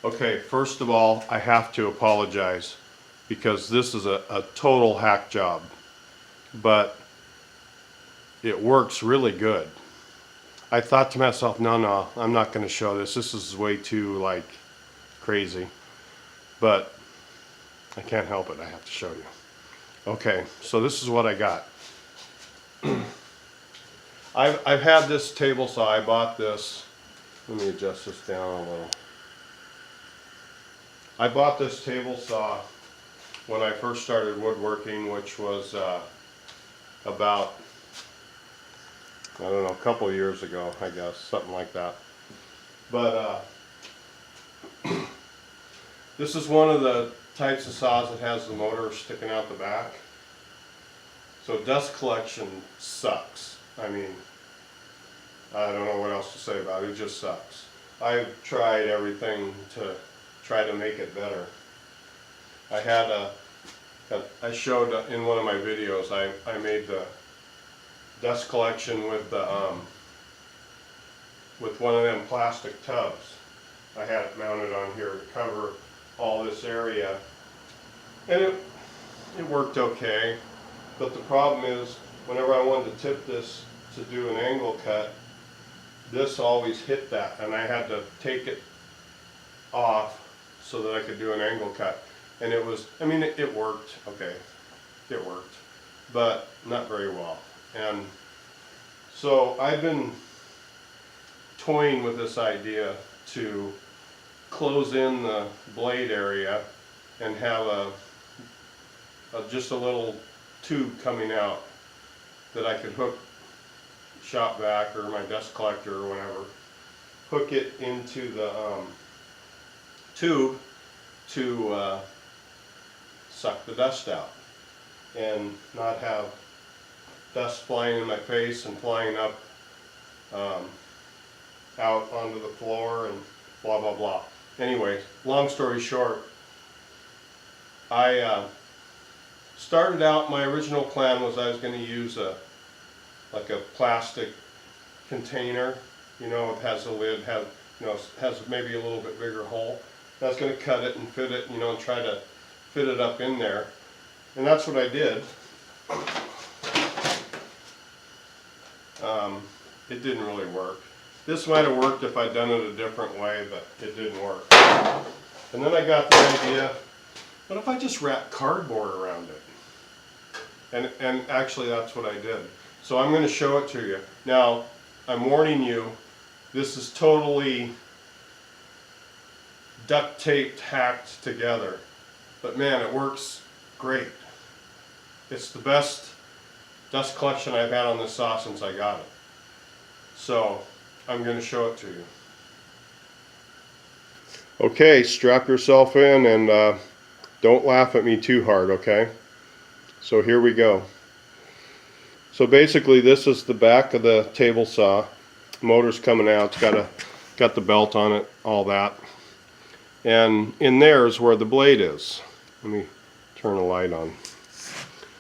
Okay, first of all, I have to apologize because this is a total hack job, but it works really good. I thought to myself, no, I'm not going to show this. This is way too like crazy, but I can't help it. I have to show you. Okay, so this is what I got. I've had this table saw. I bought this. Let me adjust this down a little. I bought this table saw when I first started woodworking, which was about, I don't know, a couple of years ago, I guess, something like that. But this is one of the types of saws that has the motor sticking out the back. So dust collection sucks. I mean, I don't know what else to say about it. It just sucks. I've tried everything to try to make it better. I had I showed in one of my videos, I made the dust collection with the with one of them plastic tubs. I had it mounted on here to cover all this area, and it worked okay. But the problem is, whenever I wanted to tip this to do an angle cut, this always hit that, and I had to take it off so that I could do an angle cut. And it was, I mean, it worked, okay, it worked, but not very well. And so I've been toying with this idea to close in the blade area and have just a little tube coming out that I could hook shop vac or my dust collector or whatever, hook it into the tube to suck the dust out and not have dust flying in my face and flying up out onto the floor and blah blah blah. Anyway, long story short, I started out, my original plan was I was going to use like a plastic container, you know, it has a lid, has maybe a little bit bigger hole. I was going to cut it and fit it, you know, and try to fit it up in there. And that's what I did. It didn't really work. This might have worked if I'd done it a different way, but it didn't work. And then I got the idea, what if I just wrap cardboard around it? And actually that's what I did. So I'm going to show it to you. Now, I'm warning you, this is totally duct taped, hacked together. But man, it works great. It's the best dust collection I've had on this saw since I got it. So, I'm going to show it to you. Okay, strap yourself in and don't laugh at me too hard, okay? So here we go. So basically this is the back of the table saw. Motor's coming out, it's got the belt on it, all that. And in there is where the blade is. Let me turn the light on.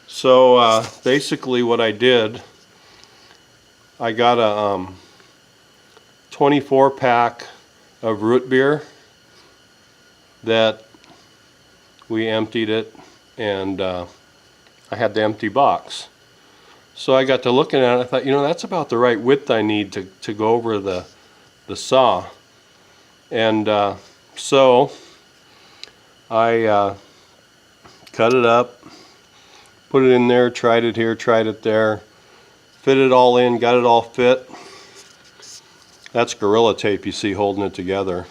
So basically what I did, I got a 24 pack of root beer that we emptied it, and I had the empty box. So I got to looking at it, I thought, you know, that's about the right width I need to go over the saw. And so I cut it up, put it in there, tried it here, tried it there, fit it all in, got it all fit. That's Gorilla Tape you see holding it together.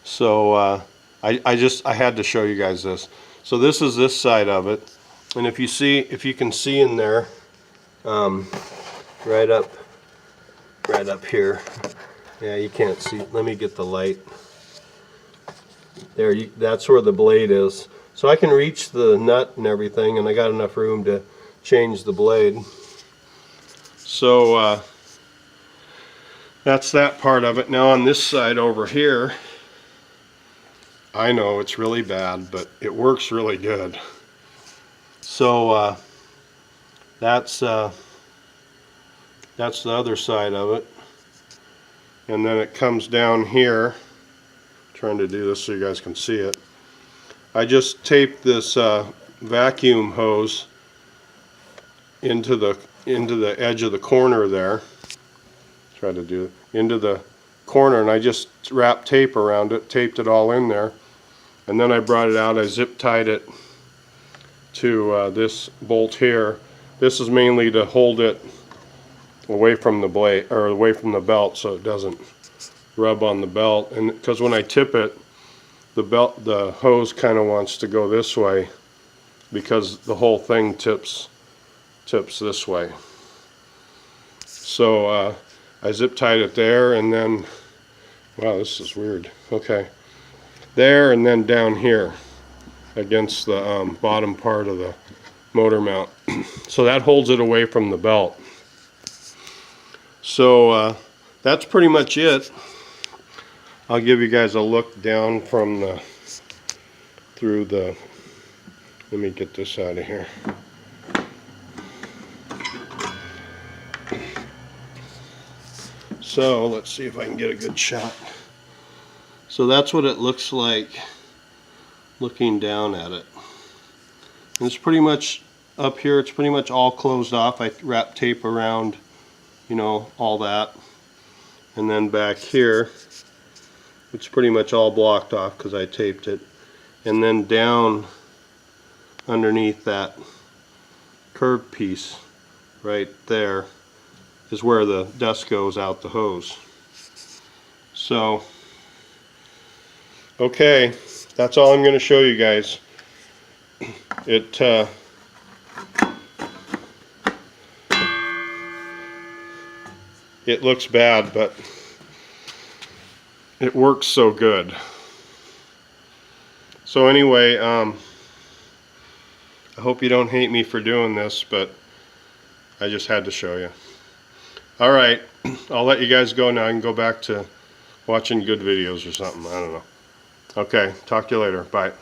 So I had to show you guys this. So this is this side of it, and if you can see in there, right up here. Yeah, you can't see. Let me get the light. There, that's where the blade is. So I can reach the nut and everything, and I got enough room to change the blade. So that's that part of it. Now on this side over here, I know it's really bad, but it works really good. So that's the other side of it, and then it comes down here trying to do this so you guys can see it. I just taped this vacuum hose into the edge of the corner there. Try to do it into the corner, and I just wrapped tape around it, taped it all in there, and then I brought it out. I zip tied it to this bolt here. This is mainly to hold it away from the blade, or away from the belt, so it doesn't rub on the belt. And because when I tip it, the hose kind of wants to go this way because the whole thing tips this way. So I zip tied it there, and then, wow, this is weird. Okay, there, and then down here against the bottom part of the motor mount. So that holds it away from the belt. So that's pretty much it. I'll give you guys a look down from through the, let me get this out of here. So let's see if I can get a good shot. So that's what it looks like looking down at it. And it's pretty much up here, it's pretty much all closed off. I wrapped tape around, you know, all that. And then back here, it's pretty much all blocked off because I taped it. And then down underneath that curved piece right there is where the dust goes out the hose. So, okay, that's all I'm going to show you guys. It looks bad, but it works so good. So anyway, I hope you don't hate me for doing this, but I just had to show you. Alright, I'll let you guys go now. I can go back to watching good videos or something. I don't know. Okay, talk to you later. Bye.